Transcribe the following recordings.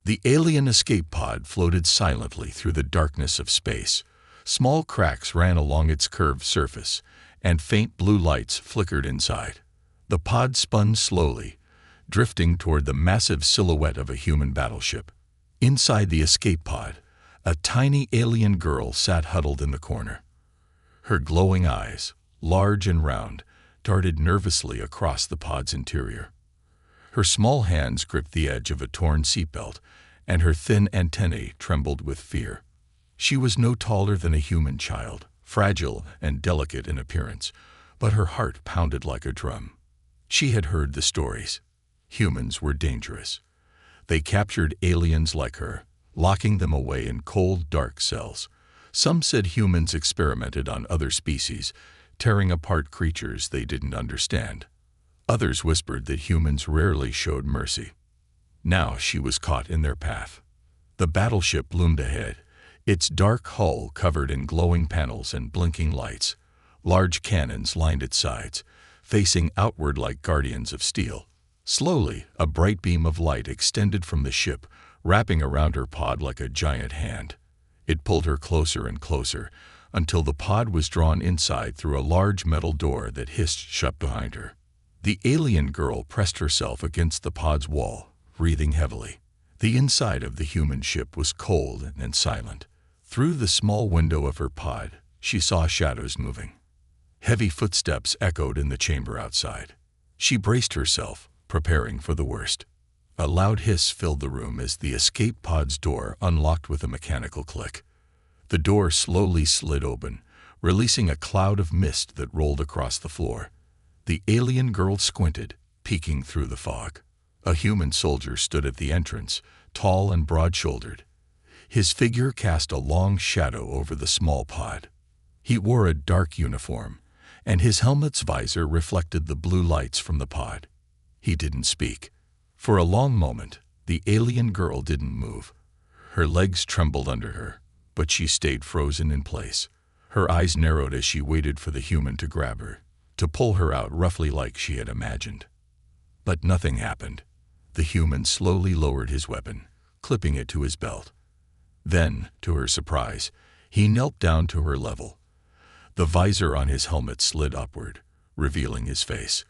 The alien escape pod floated silently through the darkness of space. Small cracks ran along its curved surface, and faint blue lights flickered inside. The pod spun slowly, drifting toward the massive silhouette of a human battleship. Inside the escape pod, a tiny alien girl sat huddled in the corner. Her glowing eyes, large and round, darted nervously across the pod's interior. Her small hands gripped the edge of a torn seatbelt, and her thin antennae trembled with fear. She was no taller than a human child, fragile and delicate in appearance, but her heart pounded like a drum. She had heard the stories. Humans were dangerous. They captured aliens like her, locking them away in cold, dark cells. Some said humans experimented on other species, tearing apart creatures they didn't understand. Others whispered that humans rarely showed mercy. Now she was caught in their path. The battleship loomed ahead, its dark hull covered in glowing panels and blinking lights. Large cannons lined its sides, facing outward like guardians of steel. Slowly, a bright beam of light extended from the ship, wrapping around her pod like a giant hand. It pulled her closer and closer, until the pod was drawn inside through a large metal door that hissed shut behind her. The alien girl pressed herself against the pod's wall, breathing heavily. The inside of the human ship was cold and silent. Through the small window of her pod, she saw shadows moving. Heavy footsteps echoed in the chamber outside. She braced herself, preparing for the worst. A loud hiss filled the room as the escape pod's door unlocked with a mechanical click. The door slowly slid open, releasing a cloud of mist that rolled across the floor. The alien girl squinted, peeking through the fog. A human soldier stood at the entrance, tall and broad-shouldered. His figure cast a long shadow over the small pod. He wore a dark uniform, and his helmet's visor reflected the blue lights from the pod. He didn't speak. For a long moment, the alien girl didn't move. Her legs trembled under her, but she stayed frozen in place. Her eyes narrowed as she waited for the human to grab her, to pull her out roughly like she had imagined. But nothing happened. The human slowly lowered his weapon, clipping it to his belt. Then, to her surprise, he knelt down to her level. The visor on his helmet slid upward, revealing his face.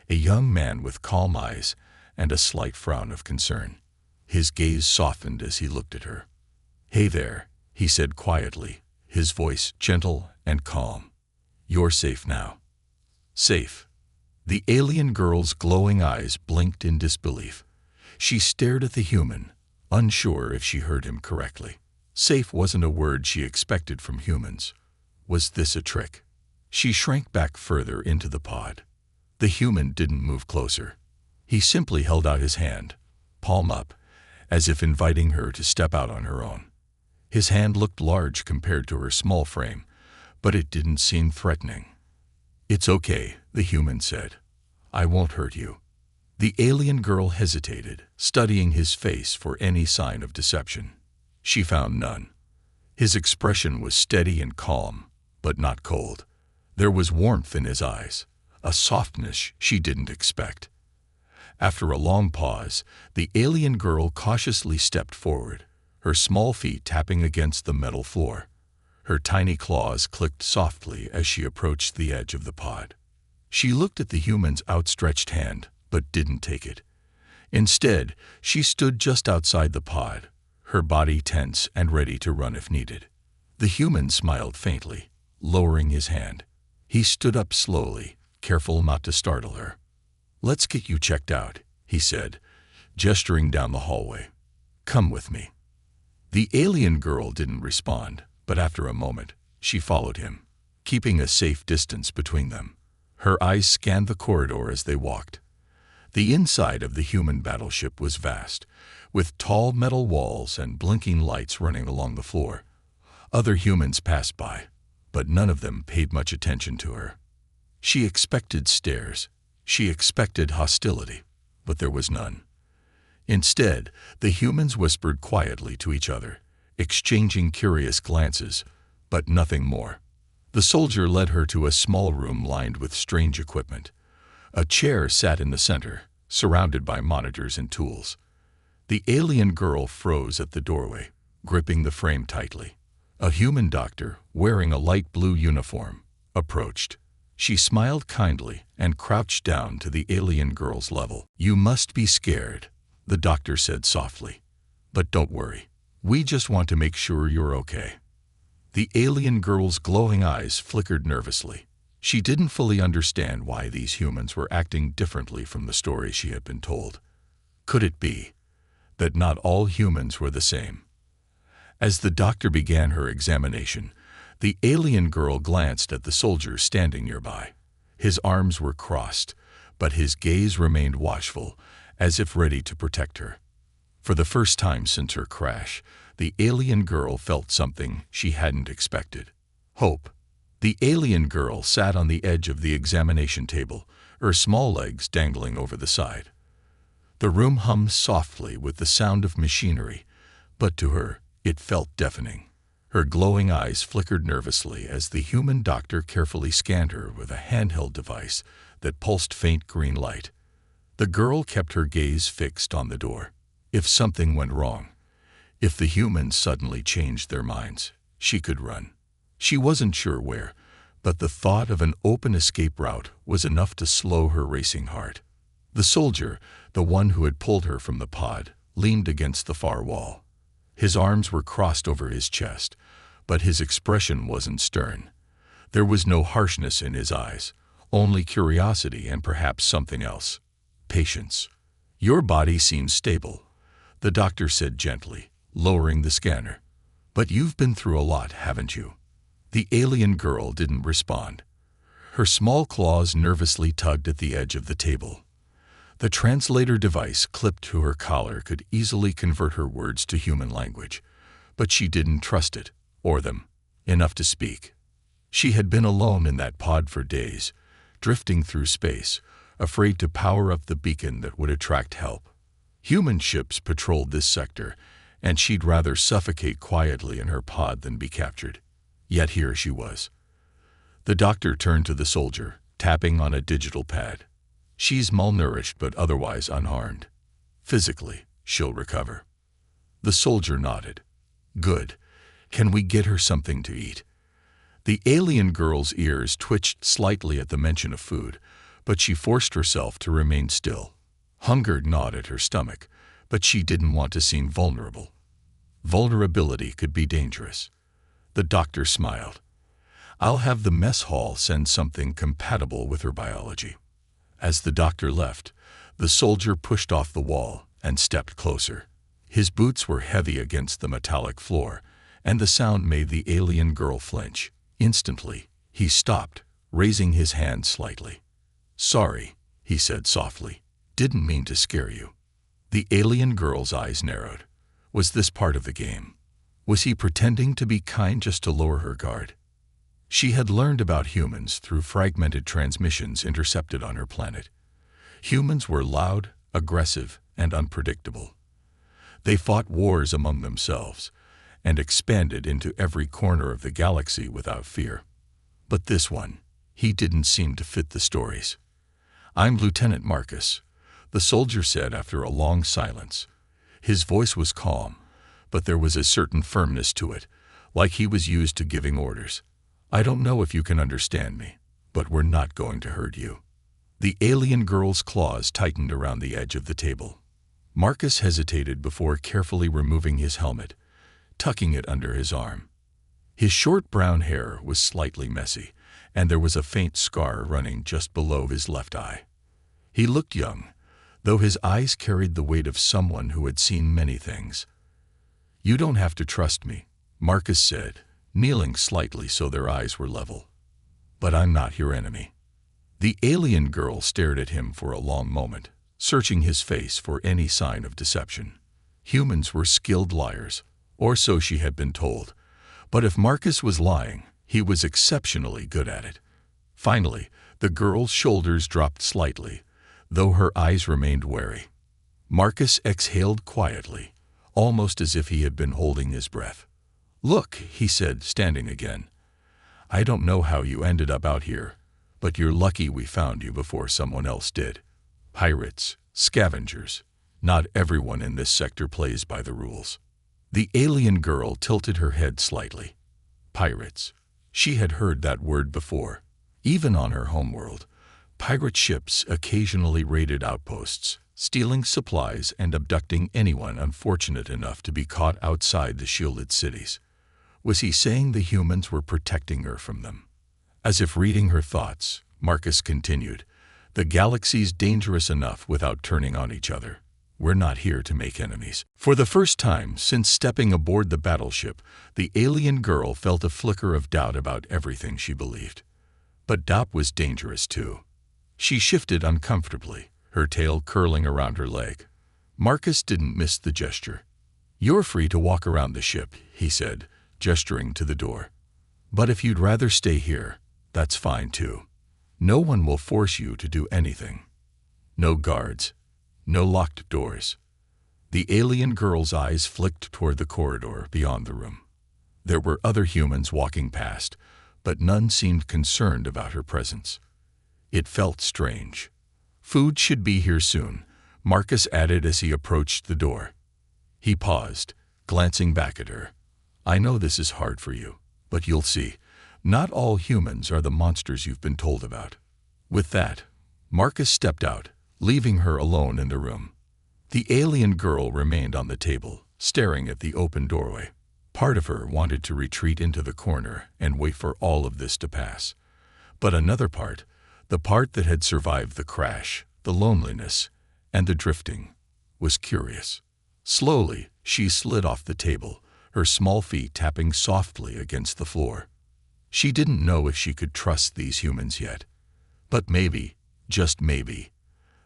A young man with calm eyes and a slight frown of concern. His gaze softened as he looked at her. "Hey there," he said quietly, his voice gentle and calm. "You're safe now." Safe. The alien girl's glowing eyes blinked in disbelief. She stared at the human, unsure if she heard him correctly. Safe wasn't a word she expected from humans. Was this a trick? She shrank back further into the pod. The human didn't move closer. He simply held out his hand, palm up, as if inviting her to step out on her own. His hand looked large compared to her small frame, but it didn't seem threatening. "It's okay," the human said. "I won't hurt you." The alien girl hesitated, studying his face for any sign of deception. She found none. His expression was steady and calm, but not cold. There was warmth in his eyes, a softness she didn't expect. After a long pause, the alien girl cautiously stepped forward, her small feet tapping against the metal floor. Her tiny claws clicked softly as she approached the edge of the pod. She looked at the human's outstretched hand, but didn't take it. Instead, she stood just outside the pod, her body tense and ready to run if needed. The human smiled faintly, lowering his hand. He stood up slowly, careful not to startle her. "Let's get you checked out," he said, gesturing down the hallway. "Come with me." The alien girl didn't respond, but after a moment, she followed him, keeping a safe distance between them. Her eyes scanned the corridor as they walked. The inside of the human battleship was vast, with tall metal walls and blinking lights running along the floor. Other humans passed by, but none of them paid much attention to her. She expected stares. She expected hostility, but there was none. Instead, the humans whispered quietly to each other, exchanging curious glances, but nothing more. The soldier led her to a small room lined with strange equipment. A chair sat in the center, surrounded by monitors and tools. The alien girl froze at the doorway, gripping the frame tightly. A human doctor, wearing a light blue uniform, approached. She smiled kindly and crouched down to the alien girl's level. "You must be scared," the doctor said softly. "But don't worry. We just want to make sure you're okay." The alien girl's glowing eyes flickered nervously. She didn't fully understand why these humans were acting differently from the stories she had been told. Could it be that not all humans were the same? As the doctor began her examination, the alien girl glanced at the soldier standing nearby. His arms were crossed, but his gaze remained watchful, as if ready to protect her. For the first time since her crash, the alien girl felt something she hadn't expected: hope. The alien girl sat on the edge of the examination table, her small legs dangling over the side. The room hummed softly with the sound of machinery, but to her, it felt deafening. Her glowing eyes flickered nervously as the human doctor carefully scanned her with a handheld device that pulsed faint green light. The girl kept her gaze fixed on the door. If something went wrong, if the humans suddenly changed their minds, she could run. She wasn't sure where, but the thought of an open escape route was enough to slow her racing heart. The soldier, the one who had pulled her from the pod, leaned against the far wall. His arms were crossed over his chest, but his expression wasn't stern. There was no harshness in his eyes, only curiosity and perhaps something else: patience. "Your body seems stable," the doctor said gently, lowering the scanner. "But you've been through a lot, haven't you?" The alien girl didn't respond. Her small claws nervously tugged at the edge of the table. The translator device clipped to her collar could easily convert her words to human language, but she didn't trust it, or them, enough to speak. She had been alone in that pod for days, drifting through space, afraid to power up the beacon that would attract help. Human ships patrolled this sector, and she'd rather suffocate quietly in her pod than be captured. Yet here she was. The doctor turned to the soldier, tapping on a digital pad. "She's malnourished but otherwise unharmed. Physically, she'll recover." The soldier nodded. "Good. Can we get her something to eat?" The alien girl's ears twitched slightly at the mention of food, but she forced herself to remain still. Hunger gnawed at her stomach, but she didn't want to seem vulnerable. Vulnerability could be dangerous. The doctor smiled. "I'll have the mess hall send something compatible with her biology." As the doctor left, the soldier pushed off the wall and stepped closer. His boots were heavy against the metallic floor, and the sound made the alien girl flinch. Instantly, he stopped, raising his hand slightly. "Sorry," he said softly. "Didn't mean to scare you." The alien girl's eyes narrowed. Was this part of the game? Was he pretending to be kind just to lower her guard? She had learned about humans through fragmented transmissions intercepted on her planet. Humans were loud, aggressive, and unpredictable. They fought wars among themselves and expanded into every corner of the galaxy without fear. But this one, he didn't seem to fit the stories. "I'm Lieutenant Marcus," the soldier said after a long silence. His voice was calm, but there was a certain firmness to it, like he was used to giving orders. "I don't know if you can understand me, but we're not going to hurt you." The alien girl's claws tightened around the edge of the table. Marcus hesitated before carefully removing his helmet, tucking it under his arm. His short brown hair was slightly messy, and there was a faint scar running just below his left eye. He looked young, though his eyes carried the weight of someone who had seen many things. "You don't have to trust me," Marcus said, kneeling slightly so their eyes were level. "But I'm not your enemy." The alien girl stared at him for a long moment, searching his face for any sign of deception. Humans were skilled liars, or so she had been told, but if Marcus was lying, he was exceptionally good at it. Finally, the girl's shoulders dropped slightly, though her eyes remained wary. Marcus exhaled quietly, almost as if he had been holding his breath. "Look," he said, standing again. "I don't know how you ended up out here, but you're lucky we found you before someone else did. Pirates, scavengers, Not everyone in this sector plays by the rules. The alien girl tilted her head slightly. Pirates. She had heard that word before. Even on her homeworld, pirate ships occasionally raided outposts, stealing supplies and abducting anyone unfortunate enough to be caught outside the shielded cities. Was he saying the humans were protecting her from them? As if reading her thoughts, Marcus continued, "The galaxy's dangerous enough without turning on each other. We're not here to make enemies." For the first time since stepping aboard the battleship, the alien girl felt a flicker of doubt about everything she believed. But doubt was dangerous too. She shifted uncomfortably, her tail curling around her leg. Marcus didn't miss the gesture. "You're free to walk around the ship," he said, gesturing to the door. "But if you'd rather stay here, that's fine too. No one will force you to do anything. No guards. No locked doors." The alien girl's eyes flicked toward the corridor beyond the room. There were other humans walking past, but none seemed concerned about her presence. It felt strange. "Food should be here soon," Marcus added as he approached the door. He paused, glancing back at her. "I know this is hard for you, but you'll see. Not all humans are the monsters you've been told about." With that, Marcus stepped out, leaving her alone in the room. The alien girl remained on the table, staring at the open doorway. Part of her wanted to retreat into the corner and wait for all of this to pass. But another part, the part that had survived the crash, the loneliness, and the drifting, was curious. Slowly, she slid off the table, her small feet tapping softly against the floor. She didn't know if she could trust these humans yet. But maybe, just maybe,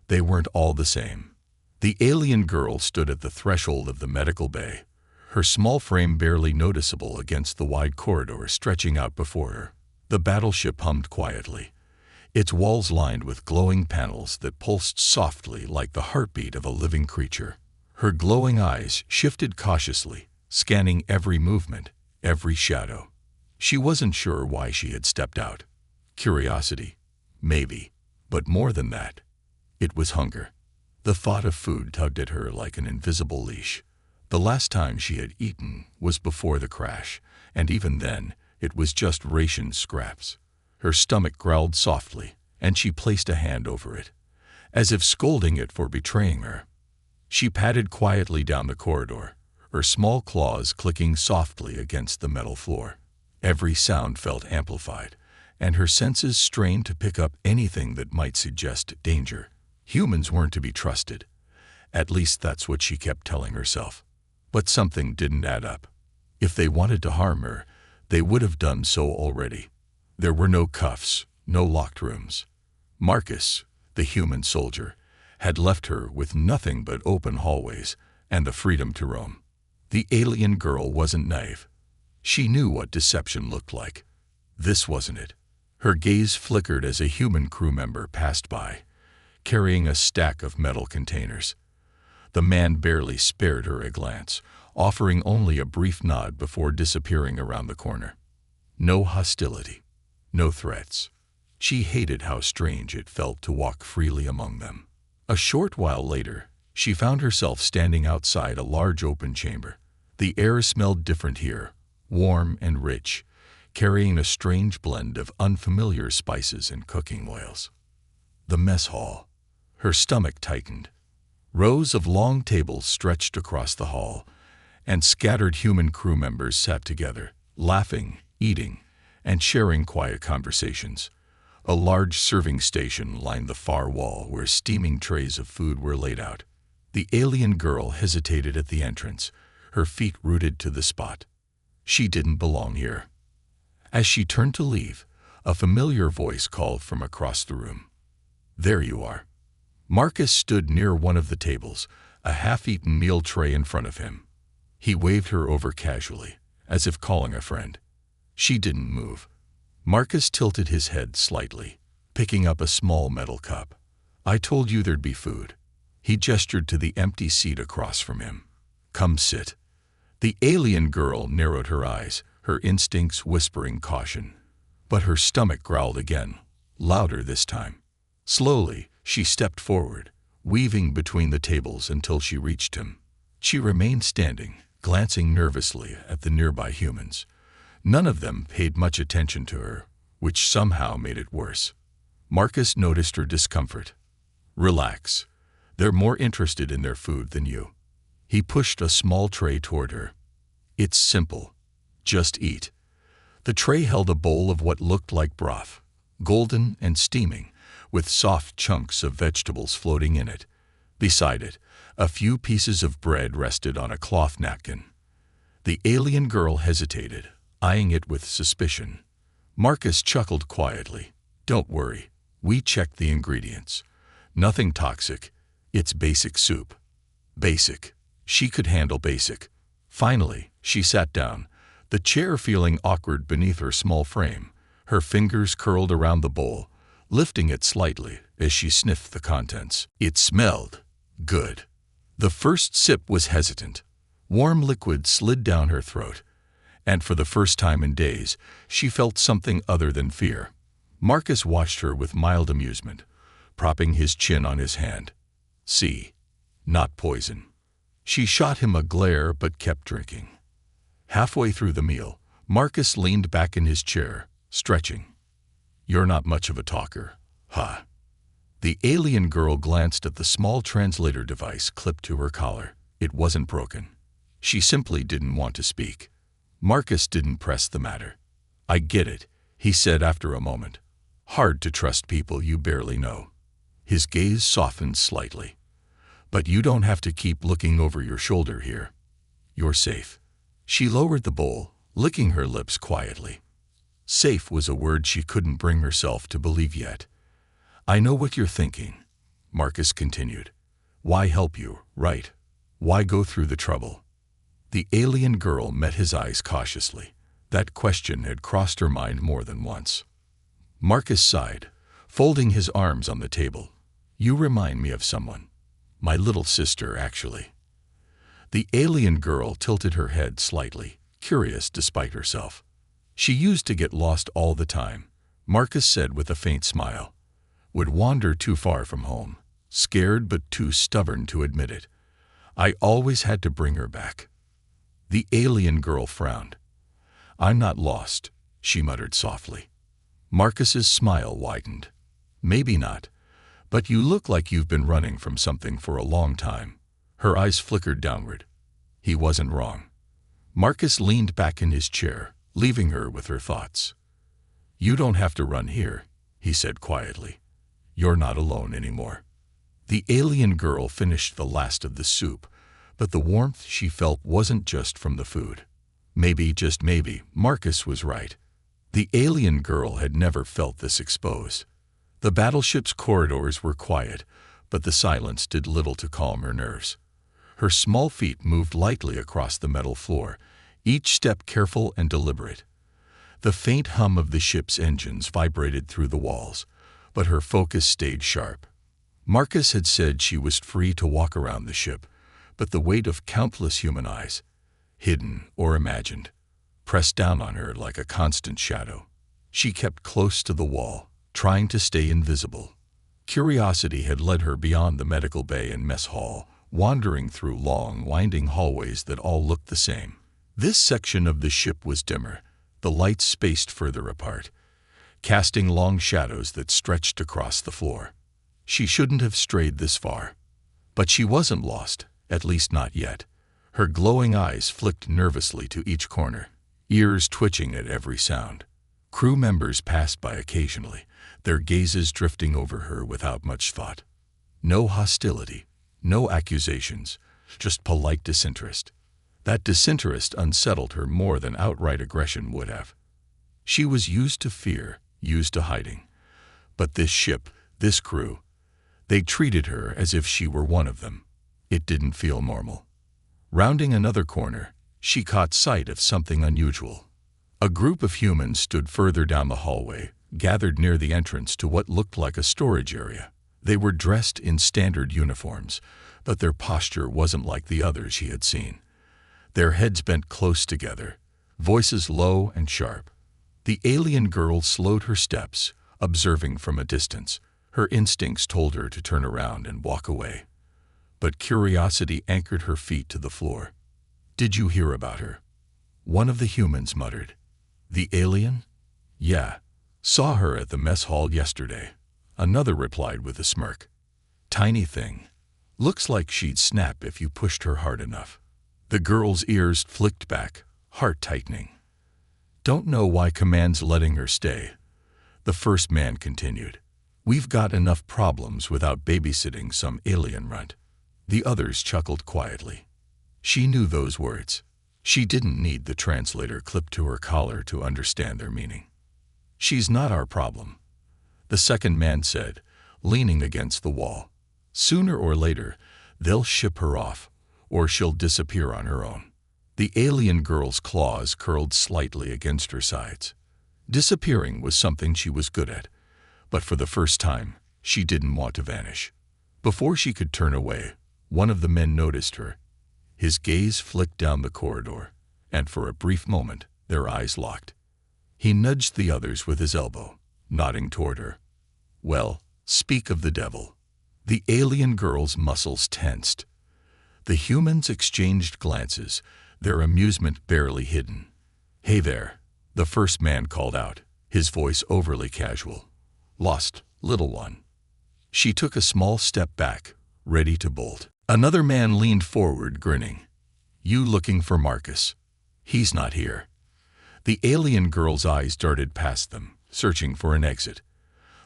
they weren't all the same. The alien girl stood at the threshold of the medical bay, her small frame barely noticeable against the wide corridor stretching out before her. The battleship hummed quietly, its walls lined with glowing panels that pulsed softly like the heartbeat of a living creature. Her glowing eyes shifted cautiously, scanning every movement, every shadow. She wasn't sure why she had stepped out. Curiosity, maybe, but more than that, it was hunger. The thought of food tugged at her like an invisible leash. The last time she had eaten was before the crash, and even then, it was just rationed scraps. Her stomach growled softly, and she placed a hand over it, as if scolding it for betraying her. She padded quietly down the corridor, her small claws clicking softly against the metal floor. Every sound felt amplified, and her senses strained to pick up anything that might suggest danger. Humans weren't to be trusted. At least that's what she kept telling herself. But something didn't add up. If they wanted to harm her, they would have done so already. There were no cuffs, no locked rooms. Marcus, the human soldier, had left her with nothing but open hallways and the freedom to roam. The alien girl wasn't naive. She knew what deception looked like. This wasn't it. Her gaze flickered as a human crew member passed by, carrying a stack of metal containers. The man barely spared her a glance, offering only a brief nod before disappearing around the corner. No hostility, no threats. She hated how strange it felt to walk freely among them. A short while later, she found herself standing outside a large open chamber. The air smelled different here, warm and rich, carrying a strange blend of unfamiliar spices and cooking oils. The mess hall. Her stomach tightened. Rows of long tables stretched across the hall, and scattered human crew members sat together, laughing, eating, and sharing quiet conversations. A large serving station lined the far wall where steaming trays of food were laid out. The alien girl hesitated at the entrance, her feet rooted to the spot. She didn't belong here. As she turned to leave, a familiar voice called from across the room. "There you are." Marcus stood near one of the tables, a half-eaten meal tray in front of him. He waved her over casually, as if calling a friend. She didn't move. Marcus tilted his head slightly, picking up a small metal cup. "I told you there'd be food." He gestured to the empty seat across from him. "Come sit." The alien girl narrowed her eyes, her instincts whispering caution. But her stomach growled again, louder this time. Slowly, she stepped forward, weaving between the tables until she reached him. She remained standing, glancing nervously at the nearby humans. None of them paid much attention to her, which somehow made it worse. Marcus noticed her discomfort. "Relax. They're more interested in their food than you." He pushed a small tray toward her. "It's simple. Just eat." The tray held a bowl of what looked like broth, golden and steaming, with soft chunks of vegetables floating in it. Beside it, a few pieces of bread rested on a cloth napkin. The alien girl hesitated, eyeing it with suspicion. Marcus chuckled quietly. "Don't worry. We checked the ingredients. Nothing toxic. It's basic soup." Basic. She could handle basic. Finally, she sat down, the chair feeling awkward beneath her small frame. Her fingers curled around the bowl, lifting it slightly as she sniffed the contents. It smelled good. The first sip was hesitant. Warm liquid slid down her throat, and for the first time in days, she felt something other than fear. Marcus watched her with mild amusement, propping his chin on his hand. "See, not poison." She shot him a glare but kept drinking. Halfway through the meal, Marcus leaned back in his chair, stretching. "You're not much of a talker, huh?" The alien girl glanced at the small translator device clipped to her collar. It wasn't broken. She simply didn't want to speak. Marcus didn't press the matter. "I get it," he said after a moment. "Hard to trust people you barely know." His gaze softened slightly. "But you don't have to keep looking over your shoulder here. You're safe." She lowered the bowl, licking her lips quietly. Safe was a word she couldn't bring herself to believe yet. "I know what you're thinking," Marcus continued. "Why help you, right? Why go through the trouble?" The alien girl met his eyes cautiously. That question had crossed her mind more than once. Marcus sighed, folding his arms on the table. "You remind me of someone. My little sister, actually." The alien girl tilted her head slightly, curious despite herself. "She used to get lost all the time," Marcus said with a faint smile. "Would wander too far from home, scared but too stubborn to admit it. I always had to bring her back." The alien girl frowned. "I'm not lost," she muttered softly. Marcus's smile widened. "Maybe not, but you look like you've been running from something for a long time." Her eyes flickered downward. He wasn't wrong. Marcus leaned back in his chair, leaving her with her thoughts. "You don't have to run here," he said quietly. "You're not alone anymore." The alien girl finished the last of the soup, but the warmth she felt wasn't just from the food. Maybe, just maybe, Marcus was right. The alien girl had never felt this exposed. The battleship's corridors were quiet, but the silence did little to calm her nerves. Her small feet moved lightly across the metal floor, each step careful and deliberate. The faint hum of the ship's engines vibrated through the walls, but her focus stayed sharp. Marcus had said she was free to walk around the ship, but the weight of countless human eyes, hidden or imagined, pressed down on her like a constant shadow. She kept close to the wall, trying to stay invisible. Curiosity had led her beyond the medical bay and mess hall, wandering through long, winding hallways that all looked the same. This section of the ship was dimmer, the lights spaced further apart, casting long shadows that stretched across the floor. She shouldn't have strayed this far. But she wasn't lost, at least not yet. Her glowing eyes flicked nervously to each corner, ears twitching at every sound. Crew members passed by occasionally, their gazes drifting over her without much thought. No hostility, no accusations, just polite disinterest. That disinterest unsettled her more than outright aggression would have. She was used to fear, used to hiding. But this ship, this crew, they treated her as if she were one of them. It didn't feel normal. Rounding another corner, she caught sight of something unusual. A group of humans stood further down the hallway, gathered near the entrance to what looked like a storage area. They were dressed in standard uniforms, but their posture wasn't like the others she had seen. Their heads bent close together, voices low and sharp. The alien girl slowed her steps, observing from a distance, Her instincts told her to turn around and walk away, but curiosity anchored her feet to the floor. "Did you hear about her?" one of the humans muttered. "The alien?" "Yeah. Saw her at the mess hall yesterday," another replied with a smirk. "Tiny thing. Looks like she'd snap if you pushed her hard enough." The girl's ears flicked back, heart tightening. "Don't know why Command's letting her stay," the first man continued. "We've got enough problems without babysitting some alien runt." The others chuckled quietly. She knew those words. She didn't need the translator clipped to her collar to understand their meaning. "She's not our problem," the second man said, leaning against the wall. "Sooner or later, they'll ship her off, or she'll disappear on her own." The alien girl's claws curled slightly against her sides. Disappearing was something she was good at, but for the first time, she didn't want to vanish. Before she could turn away, one of the men noticed her. His gaze flicked down the corridor, and for a brief moment, their eyes locked. He nudged the others with his elbow, nodding toward her. "Well, speak of the devil." The alien girl's muscles tensed. The humans exchanged glances, their amusement barely hidden. "Hey there," the first man called out, his voice overly casual. "Lost, little one." She took a small step back, ready to bolt. Another man leaned forward, grinning. "You looking for Marcus? He's not here." The alien girl's eyes darted past them, searching for an exit.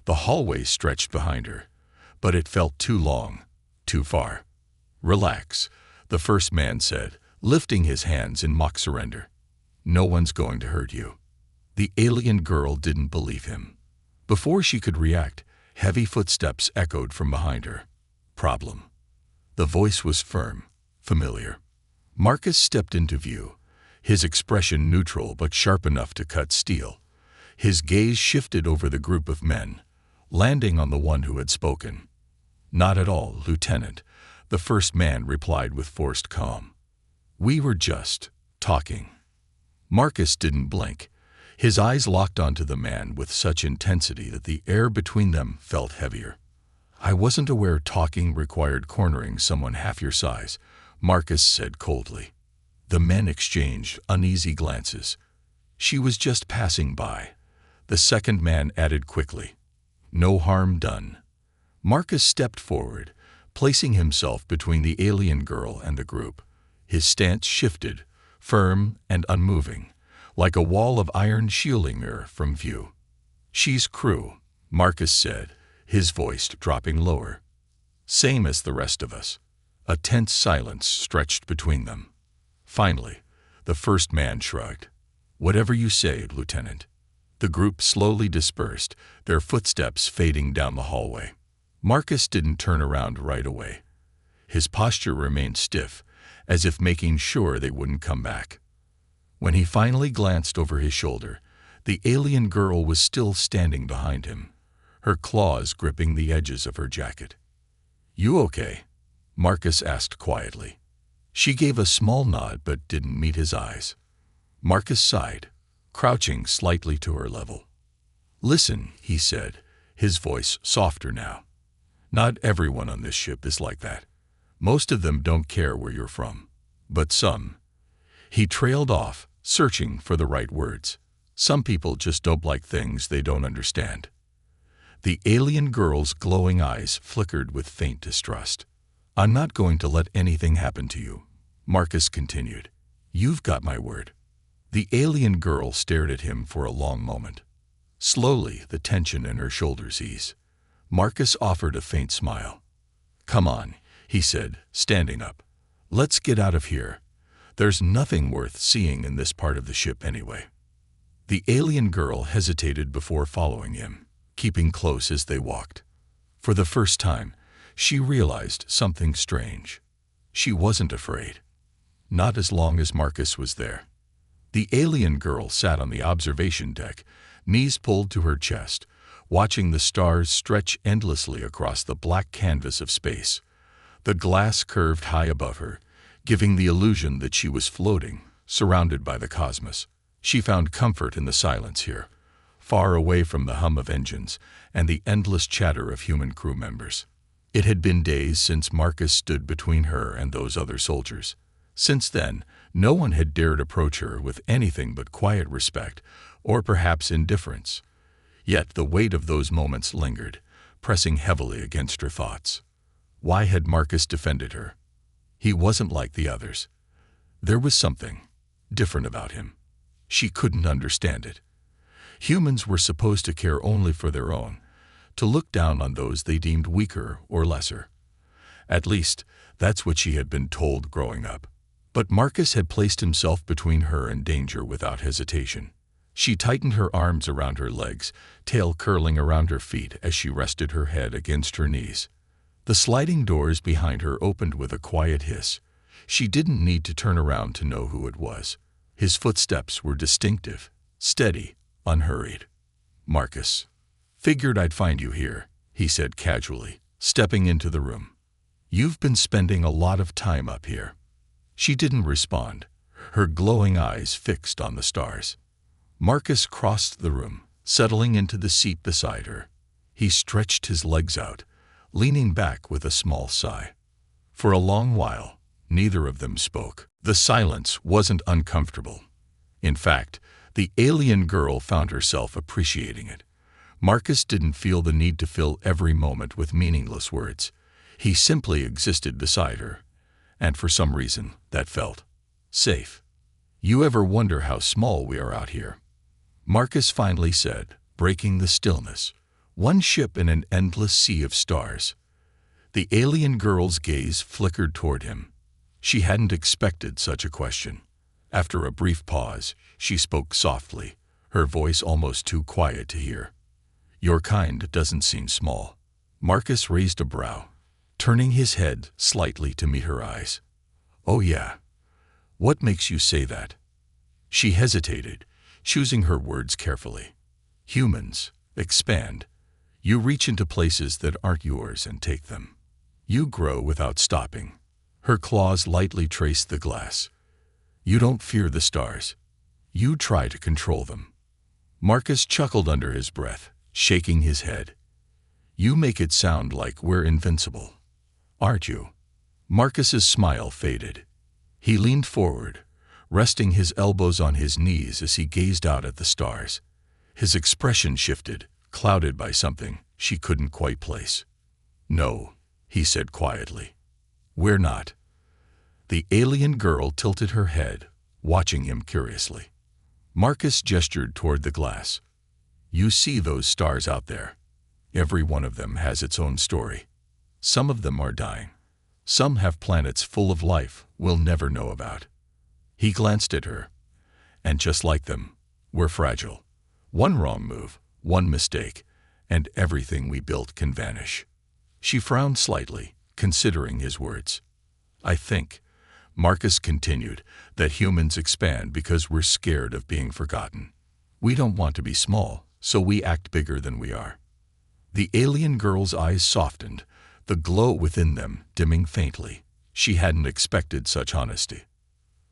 The hallway stretched behind her, but it felt too long, too far. "Relax," the first man said, lifting his hands in mock surrender. "No one's going to hurt you." The alien girl didn't believe him. Before she could react, heavy footsteps echoed from behind her. "Problem." The voice was firm, familiar. Marcus stepped into view, his expression neutral but sharp enough to cut steel. His gaze shifted over the group of men, landing on the one who had spoken. "Not at all, Lieutenant," the first man replied with forced calm. "We were just talking." Marcus didn't blink. His eyes locked onto the man with such intensity that the air between them felt heavier. "I wasn't aware talking required cornering someone half your size," Marcus said coldly. The men exchanged uneasy glances. "She was just passing by," the second man added quickly. "No harm done." Marcus stepped forward, placing himself between the alien girl and the group. His stance shifted, firm and unmoving, like a wall of iron shielding her from view. "She's crew," Marcus said, his voice dropping lower. "Same as the rest of us." A tense silence stretched between them. Finally, the first man shrugged. "Whatever you say, Lieutenant." The group slowly dispersed, their footsteps fading down the hallway. Marcus didn't turn around right away. His posture remained stiff, as if making sure they wouldn't come back. When he finally glanced over his shoulder, the alien girl was still standing behind him, her claws gripping the edges of her jacket. "You okay?" Marcus asked quietly. She gave a small nod but didn't meet his eyes. Marcus sighed, crouching slightly to her level. "Listen," he said, his voice softer now. "Not everyone on this ship is like that. Most of them don't care where you're from. But some." He trailed off, searching for the right words. "Some people just don't like things they don't understand." The alien girl's glowing eyes flickered with faint distrust. "I'm not going to let anything happen to you," Marcus continued. "You've got my word." The alien girl stared at him for a long moment. Slowly, the tension in her shoulders eased. Marcus offered a faint smile. "Come on," he said, standing up. "Let's get out of here. There's nothing worth seeing in this part of the ship anyway." The alien girl hesitated before following him, keeping close as they walked. For the first time, she realized something strange. She wasn't afraid. Not as long as Marcus was there. The alien girl sat on the observation deck, knees pulled to her chest, watching the stars stretch endlessly across the black canvas of space. The glass curved high above her, giving the illusion that she was floating, surrounded by the cosmos. She found comfort in the silence here, far away from the hum of engines and the endless chatter of human crew members. It had been days since Marcus stood between her and those other soldiers. Since then, no one had dared approach her with anything but quiet respect, or perhaps indifference. Yet the weight of those moments lingered, pressing heavily against her thoughts. Why had Marcus defended her? He wasn't like the others. There was something different about him. She couldn't understand it. Humans were supposed to care only for their own, to look down on those they deemed weaker or lesser. At least, that's what she had been told growing up. But Marcus had placed himself between her and danger without hesitation. She tightened her arms around her legs, tail curling around her feet as she rested her head against her knees. The sliding doors behind her opened with a quiet hiss. She didn't need to turn around to know who it was. His footsteps were distinctive, steady, unhurried. "Marcus. Figured I'd find you here," he said casually, stepping into the room. "You've been spending a lot of time up here." She didn't respond, her glowing eyes fixed on the stars. Marcus crossed the room, settling into the seat beside her. He stretched his legs out, leaning back with a small sigh. For a long while, neither of them spoke. The silence wasn't uncomfortable. In fact, the alien girl found herself appreciating it. Marcus didn't feel the need to fill every moment with meaningless words. He simply existed beside her, and for some reason, that felt safe. "You ever wonder how small we are out here?" Marcus finally said, breaking the stillness. "One ship in an endless sea of stars." The alien girl's gaze flickered toward him. She hadn't expected such a question. After a brief pause, she spoke softly, her voice almost too quiet to hear. "Your kind doesn't seem small." Marcus raised a brow, turning his head slightly to meet her eyes. "Oh yeah. What makes you say that?" She hesitated, choosing her words carefully. "Humans expand. You reach into places that aren't yours and take them. You grow without stopping." Her claws lightly traced the glass. "You don't fear the stars. You try to control them." Marcus chuckled under his breath, shaking his head. "You make it sound like we're invincible. Aren't you?" Marcus's smile faded. He leaned forward, resting his elbows on his knees as he gazed out at the stars. His expression shifted, clouded by something she couldn't quite place. "No," he said quietly. "We're not." The alien girl tilted her head, watching him curiously. Marcus gestured toward the glass. "You see those stars out there? Every one of them has its own story. Some of them are dying. Some have planets full of life we'll never know about." He glanced at her. "And just like them, we're fragile. One wrong move, one mistake, and everything we built can vanish." She frowned slightly, considering his words. "I think," Marcus continued, "that humans expand because we're scared of being forgotten. We don't want to be small, so we act bigger than we are." The alien girl's eyes softened, the glow within them dimming faintly. She hadn't expected such honesty.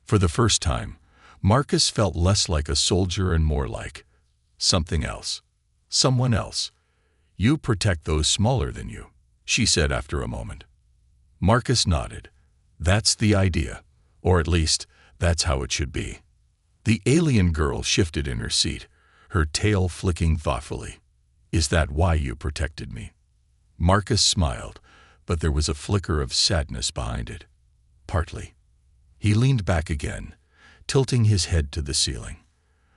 For the first time, Marcus felt less like a soldier and more like something else. Someone else. "You protect those smaller than you," she said after a moment. Marcus nodded. "That's the idea. Or at least, that's how it should be." The alien girl shifted in her seat, her tail flicking thoughtfully. "Is that why you protected me?" Marcus smiled, but there was a flicker of sadness behind it. "Partly." He leaned back again, tilting his head to the ceiling.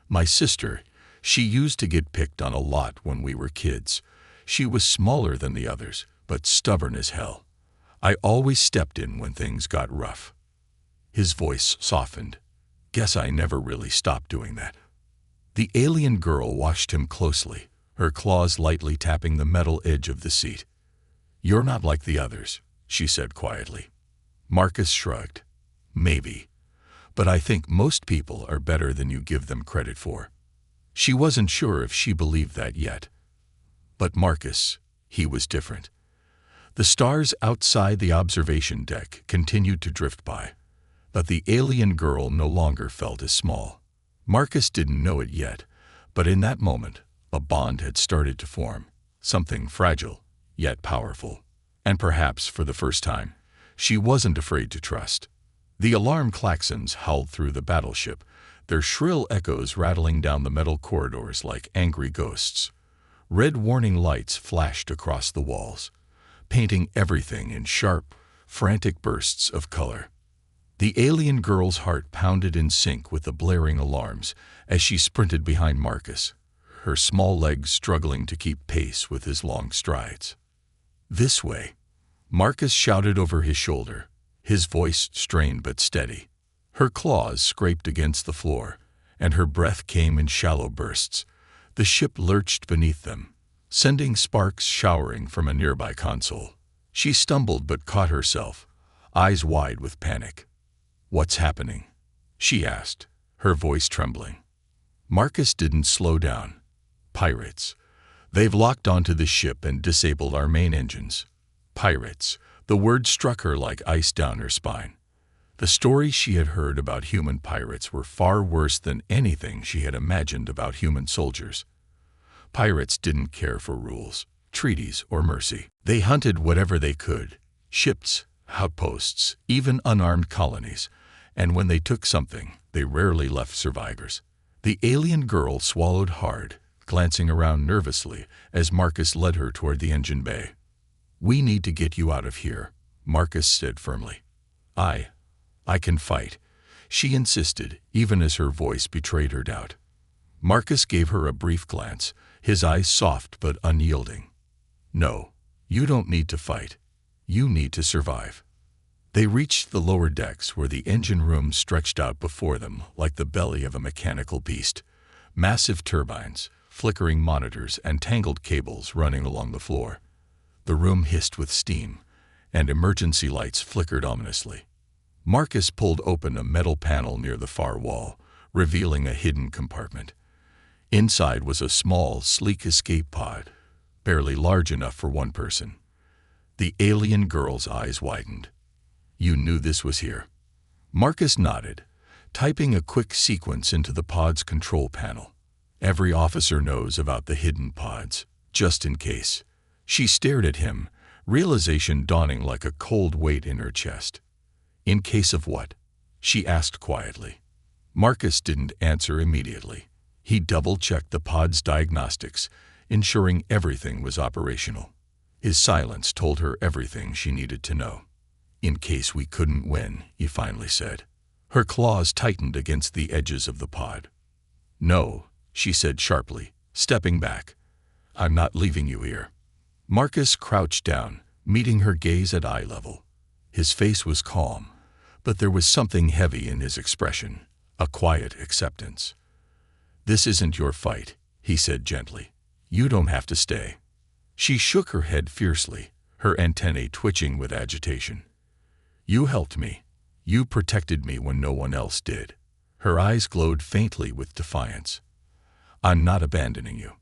"My sister, she used to get picked on a lot when we were kids. She was smaller than the others, but stubborn as hell. I always stepped in when things got rough." His voice softened. "Guess I never really stopped doing that." The alien girl watched him closely, her claws lightly tapping the metal edge of the seat. "You're not like the others," she said quietly. Marcus shrugged. "Maybe. But I think most people are better than you give them credit for." She wasn't sure if she believed that yet. But Marcus, he was different. The stars outside the observation deck continued to drift by, but the alien girl no longer felt as small. Marcus didn't know it yet, but in that moment, A bond had started to form, something fragile, yet powerful. And perhaps for the first time, she wasn't afraid to trust. The alarm klaxons howled through the battleship, their shrill echoes rattling down the metal corridors like angry ghosts. Red warning lights flashed across the walls, painting everything in sharp, frantic bursts of color. The alien girl's heart pounded in sync with the blaring alarms as she sprinted behind Marcus, her small legs struggling to keep pace with his long strides. "This way," Marcus shouted over his shoulder, his voice strained but steady. Her claws scraped against the floor, and her breath came in shallow bursts. The ship lurched beneath them, sending sparks showering from a nearby console. She stumbled but caught herself, eyes wide with panic. "What's happening?" she asked, her voice trembling. Marcus didn't slow down. "Pirates. They've locked onto the ship and disabled our main engines." Pirates. The word struck her like ice down her spine. The stories she had heard about human pirates were far worse than anything she had imagined about human soldiers. Pirates didn't care for rules, treaties, or mercy. They hunted whatever they could, ships, outposts, even unarmed colonies, and when they took something, they rarely left survivors. The alien girl swallowed hard, glancing around nervously as Marcus led her toward the engine bay. "We need to get you out of here," Marcus said firmly. I can fight," she insisted, even as her voice betrayed her doubt. Marcus gave her a brief glance, his eyes soft but unyielding. "No, you don't need to fight. You need to survive." They reached the lower decks where the engine room stretched out before them like the belly of a mechanical beast. Massive turbines, flickering monitors, and tangled cables running along the floor. The room hissed with steam, and emergency lights flickered ominously. Marcus pulled open a metal panel near the far wall, revealing a hidden compartment. Inside was a small, sleek escape pod, barely large enough for one person. The alien girl's eyes widened. "You knew this was here?" Marcus nodded, typing a quick sequence into the pod's control panel. "Every officer knows about the hidden pods, just in case." She stared at him, realization dawning like a cold weight in her chest. "In case of what?" she asked quietly. Marcus didn't answer immediately. He double-checked the pod's diagnostics, ensuring everything was operational. His silence told her everything she needed to know. "In case we couldn't win," he finally said. Her claws tightened against the edges of the pod. "No," she said sharply, stepping back. "I'm not leaving you here." Marcus crouched down, meeting her gaze at eye level. His face was calm, but there was something heavy in his expression, a quiet acceptance. "This isn't your fight," he said gently. "You don't have to stay." She shook her head fiercely, her antennae twitching with agitation. "You helped me. You protected me when no one else did." Her eyes glowed faintly with defiance. "I'm not abandoning you."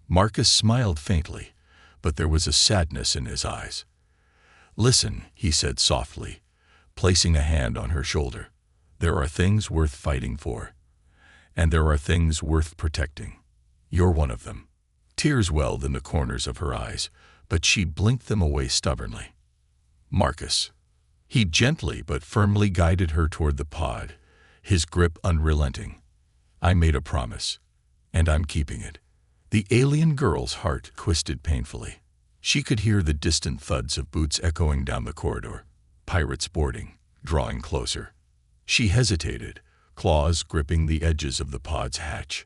Marcus smiled faintly, but there was a sadness in his eyes. "Listen," he said softly, placing a hand on her shoulder. "There are things worth fighting for, and there are things worth protecting. You're one of them." Tears welled in the corners of her eyes, but she blinked them away stubbornly. "Marcus." He gently but firmly guided her toward the pod, his grip unrelenting. "I made a promise, and I'm keeping it." The alien girl's heart twisted painfully. She could hear the distant thuds of boots echoing down the corridor, pirates boarding, drawing closer. She hesitated, claws gripping the edges of the pod's hatch.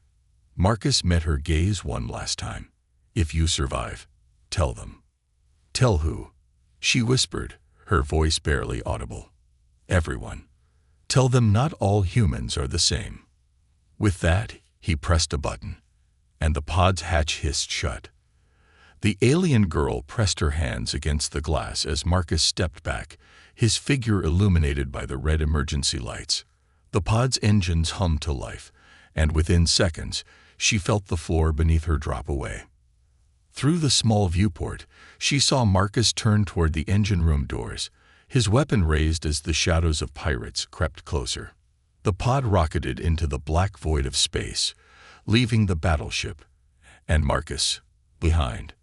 Marcus met her gaze one last time. "If you survive, tell them." "Tell who?" she whispered, her voice barely audible. "Everyone. Tell them not all humans are the same." With that, he pressed a button, and the pod's hatch hissed shut. The alien girl pressed her hands against the glass as Marcus stepped back, his figure illuminated by the red emergency lights. The pod's engines hummed to life, and within seconds, she felt the floor beneath her drop away. Through the small viewport, she saw Marcus turn toward the engine room doors, his weapon raised as the shadows of pirates crept closer. The pod rocketed into the black void of space, leaving the battleship, And Marcus, behind.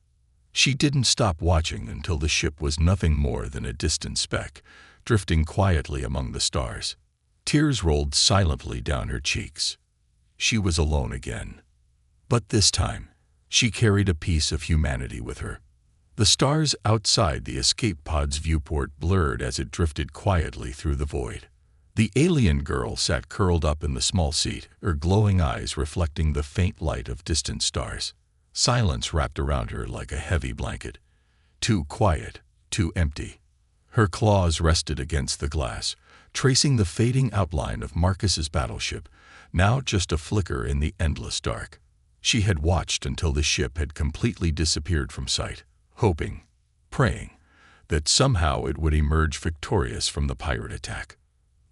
She didn't stop watching until the ship was nothing more than a distant speck, drifting quietly among the stars. Tears rolled silently down her cheeks. She was alone again. But this time, she carried a piece of humanity with her. The stars outside the escape pod's viewport blurred as it drifted quietly through the void. The alien girl sat curled up in the small seat, her glowing eyes reflecting the faint light of distant stars. Silence wrapped around her like a heavy blanket. Too quiet, too empty. Her claws rested against the glass, tracing the fading outline of Marcus's battleship, now just a flicker in the endless dark. She had watched until the ship had completely disappeared from sight, hoping, praying, that somehow it would emerge victorious from the pirate attack.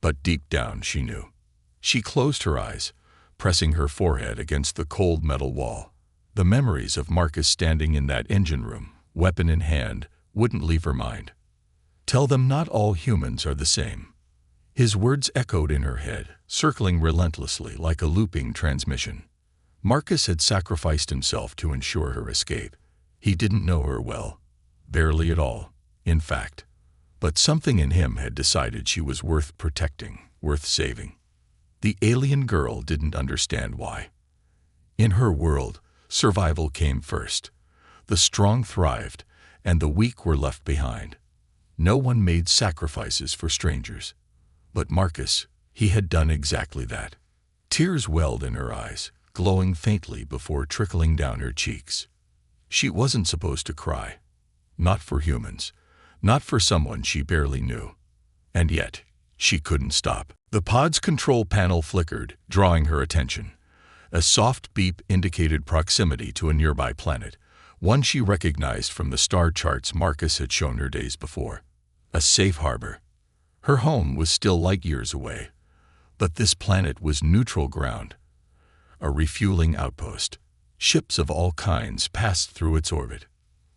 But deep down she knew. She closed her eyes, pressing her forehead against the cold metal wall. The memories of Marcus standing in that engine room, weapon in hand, wouldn't leave her mind. Tell them not all humans are the same. His words echoed in her head, circling relentlessly like a looping transmission. Marcus had sacrificed himself to ensure her escape. He didn't know her well. Barely at all, in fact. But something in him had decided she was worth protecting, worth saving. The alien girl didn't understand why. In her world, survival came first. The strong thrived, and the weak were left behind. No one made sacrifices for strangers. But Marcus, he had done exactly that. Tears welled in her eyes, glowing faintly before trickling down her cheeks. She wasn't supposed to cry. Not for humans. Not for someone she barely knew. And yet, she couldn't stop. The pod's control panel flickered, drawing her attention. A soft beep indicated proximity to a nearby planet, one she recognized from the star charts Marcus had shown her days before. A safe harbor. Her home was still light years away, but this planet was neutral ground. A refueling outpost. Ships of all kinds passed through its orbit.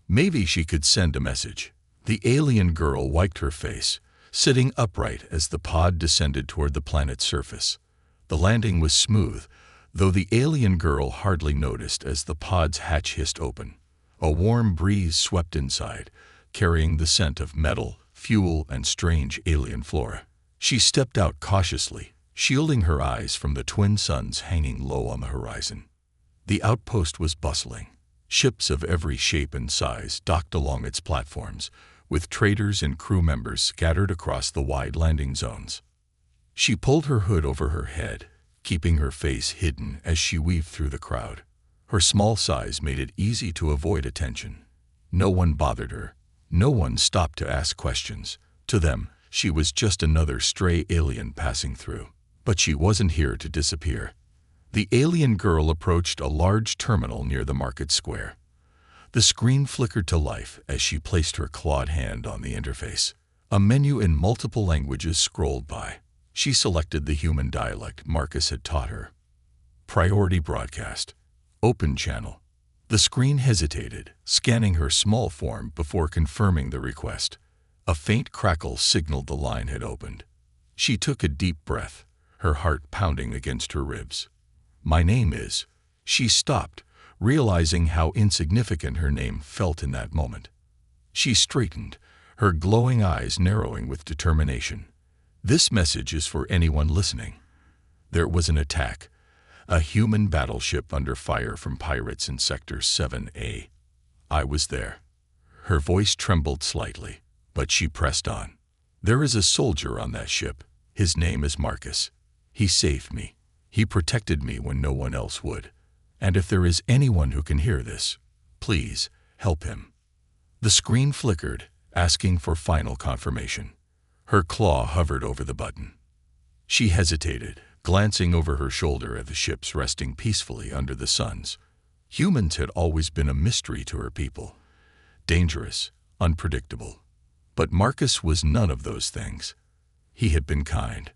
Maybe she could send a message. The alien girl wiped her face, sitting upright as the pod descended toward the planet's surface. The landing was smooth, though the alien girl hardly noticed as the pod's hatch hissed open. A warm breeze swept inside, carrying the scent of metal, fuel, and strange alien flora. She stepped out cautiously, shielding her eyes from the twin suns hanging low on the horizon. The outpost was bustling. Ships of every shape and size docked along its platforms, with traders and crew members scattered across the wide landing zones. She pulled her hood over her head, keeping her face hidden as she weaved through the crowd. Her small size made it easy to avoid attention. No one bothered her. No one stopped to ask questions. To them, she was just another stray alien passing through. But she wasn't here to disappear. The alien girl approached a large terminal near the market square. The screen flickered to life as she placed her clawed hand on the interface. A menu in multiple languages scrolled by. She selected the human dialect Marcus had taught her. Priority broadcast. Open channel. The screen hesitated, scanning her small form before confirming the request. A faint crackle signaled the line had opened. She took a deep breath, her heart pounding against her ribs. My name is... She stopped, realizing how insignificant her name felt in that moment. She straightened, her glowing eyes narrowing with determination. This message is for anyone listening. There was an attack. A human battleship under fire from pirates in Sector 7A. I was there. Her voice trembled slightly, but she pressed on. There is a soldier on that ship. His name is Marcus. He saved me. He protected me when no one else would. And if there is anyone who can hear this, please help him. The screen flickered, asking for final confirmation. Her claw hovered over the button. She hesitated, glancing over her shoulder at the ships resting peacefully under the suns. Humans had always been a mystery to her people. Dangerous, unpredictable. But Marcus was none of those things. He had been kind.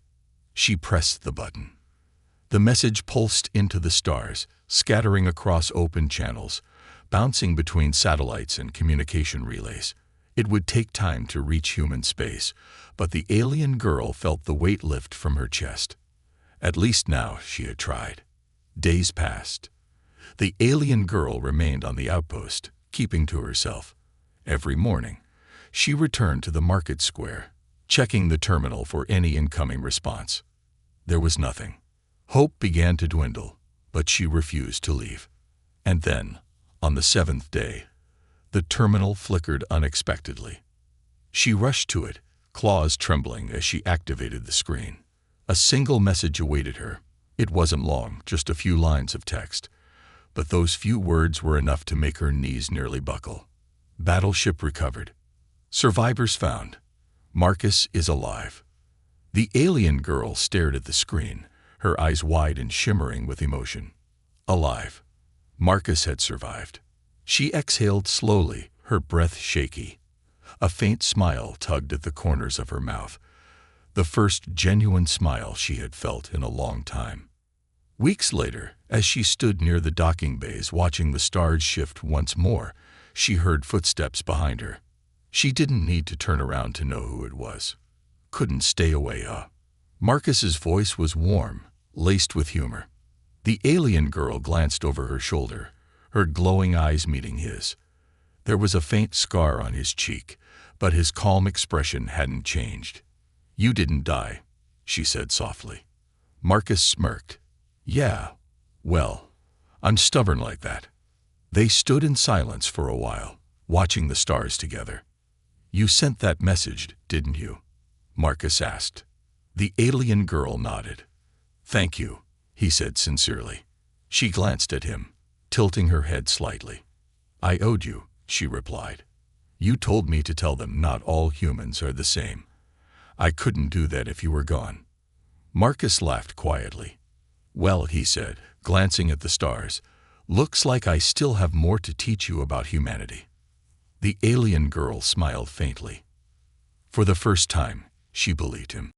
She pressed the button. The message pulsed into the stars, scattering across open channels, bouncing between satellites and communication relays. It would take time to reach human space, but the alien girl felt the weight lift from her chest. At least now she had tried. Days passed. The alien girl remained on the outpost, keeping to herself. Every morning, she returned to the market square, checking the terminal for any incoming response. There was nothing. Hope began to dwindle, but she refused to leave. And then, on the seventh day, the terminal flickered unexpectedly. She rushed to it, claws trembling as she activated the screen. A single message awaited her. It wasn't long, just a few lines of text. But those few words were enough to make her knees nearly buckle. Battleship recovered. Survivors found. Marcus is alive. The alien girl stared at the screen, her eyes wide and shimmering with emotion. Alive. Marcus had survived. She exhaled slowly, her breath shaky. A faint smile tugged at the corners of her mouth, the first genuine smile she had felt in a long time. Weeks later, as she stood near the docking bays watching the stars shift once more, she heard footsteps behind her. She didn't need to turn around to know who it was. Couldn't stay away, Marcus's voice was warm, laced with humor. The alien girl glanced over her shoulder, her glowing eyes meeting his. There was a faint scar on his cheek, but his calm expression hadn't changed. "You didn't die," she said softly. Marcus smirked. "Yeah, well, I'm stubborn like that." They stood in silence for a while, watching the stars together. "You sent that message, didn't you?" Marcus asked. The alien girl nodded. "Thank you," he said sincerely. She glanced at him, tilting her head slightly. "I owed you," she replied. "You told me to tell them not all humans are the same. I couldn't do that if you were gone." Marcus laughed quietly. "Well," he said, glancing at the stars, "looks like I still have more to teach you about humanity." The alien girl smiled faintly. For the first time, she believed him.